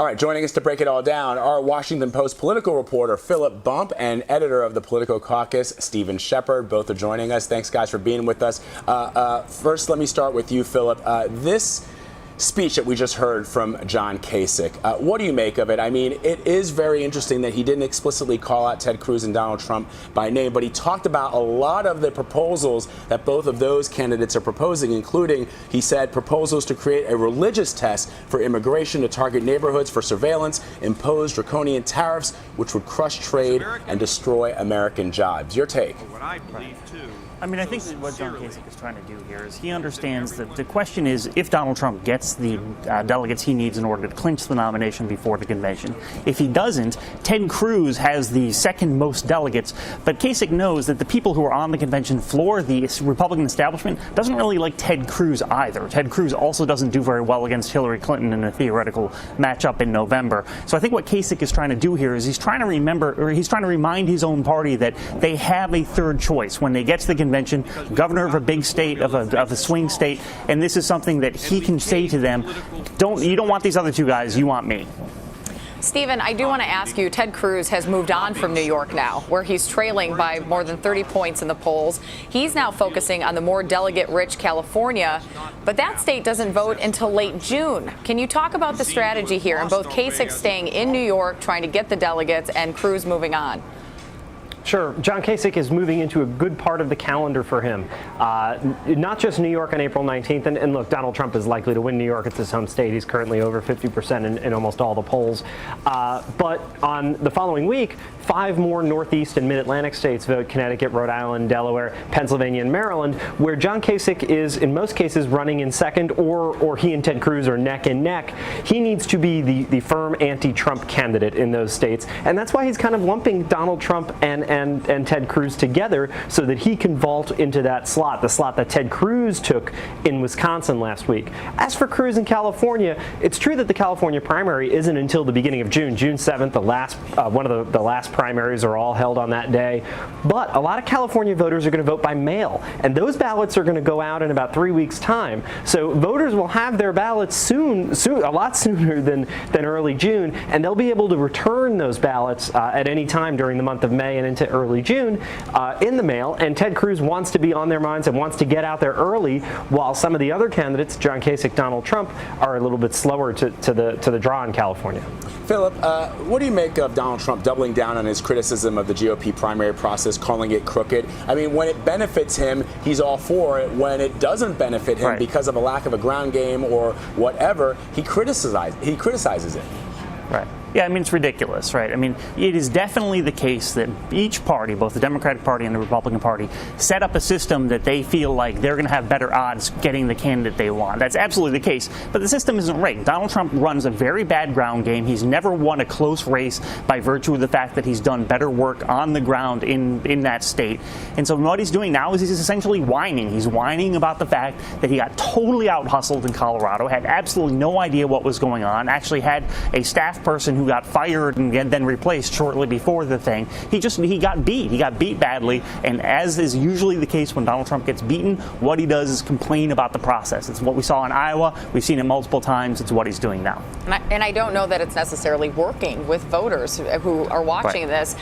All right, joining us to break it all down, our Washington Post political reporter Philip Bump and editor of the Politico caucus, Stephen Shepard. Both are joining us. Thanks, guys, for being with us. First, let me start with you, Philip. This speech that we just heard from John Kasich, what do you make of it? I mean, it is very interesting that he didn't explicitly call out Ted Cruz and Donald Trump by name, but he talked about a lot of the proposals that both of those candidates are proposing, including, he said, proposals to create a religious test for immigration to target neighborhoods for surveillance, impose draconian tariffs, which would crush trade and destroy American jobs. Your take? I mean, I think that what John Kasich is trying to do here is he understands that the question is if Donald Trump gets the delegates he needs in order to clinch the nomination before the convention. If he doesn't, Ted Cruz has the second most delegates, but Kasich knows that the people who are on the convention floor, the Republican establishment, doesn't really like Ted Cruz either. Ted Cruz also doesn't do very well against Hillary Clinton in a theoretical matchup in November. So I think what Kasich is trying to do here is he's trying to remind his own party that they have a third choice when they get to the convention, governor of a big state, of a swing state, and this is something that he can say to them, you don't want these other two guys, you want me. Stephen, I do want to ask you, Ted Cruz has moved on from New York now, where he's trailing by more than 30 points in the polls. He's now focusing on the more delegate-rich California, but that state doesn't vote until late June. Can you talk about the strategy here in both Kasich staying in New York, trying to get the delegates, and Cruz moving on? Sure. John Kasich is moving into a good part of the calendar for him. Not just New York on April 19th. And look, Donald Trump is likely to win New York. It's his home state. He's currently over 50% in almost all the polls. But on the following week, 5 more Northeast and Mid-Atlantic states vote: Connecticut, Rhode Island, Delaware, Pennsylvania, and Maryland, where John Kasich is, in most cases, running in second, or he and Ted Cruz are neck and neck. He needs to be the firm anti-Trump candidate in those states. And that's why he's kind of lumping Donald Trump and Ted Cruz together so that he can vault into that slot, the slot that Ted Cruz took in Wisconsin last week. As for Cruz in California, it's true that the California primary isn't until the beginning of June. June 7th, one of the last primaries are all held on that day. But a lot of California voters are going to vote by mail, and those ballots are going to go out in about 3 weeks' time. So voters will have their ballots soon, a lot sooner than early June, and they'll be able to return those ballots at any time during the month of May and into early June in the mail. And Ted Cruz wants to be on their minds and wants to get out there early, while some of the other candidates, John Kasich, Donald Trump, are a little bit slower to the draw in California. Philip, what do you make of Donald Trump doubling down on his criticism of the GOP primary process, calling it crooked? I mean, when it benefits him, he's all for it. When it doesn't benefit him because of a lack of a ground game or whatever, he criticizes it. Right. Yeah, I mean, it's ridiculous, right? I mean, it is definitely the case that each party, both the Democratic Party and the Republican Party, set up a system that they feel like they're going to have better odds getting the candidate they want. That's absolutely the case, but the system isn't rigged. Donald Trump runs a very bad ground game. He's never won a close race by virtue of the fact that he's done better work on the ground in that state. And so what he's doing now is he's essentially whining. He's whining about the fact that he got totally out-hustled in Colorado, had absolutely no idea what was going on, actually had a staff person who got fired and then replaced shortly before the thing. He got beat. He got beat badly, and as is usually the case when Donald Trump gets beaten, what he does is complain about the process. It's what we saw in Iowa. We've seen it multiple times. It's what he's doing now. And I don't know that it's necessarily working with voters who are watching this.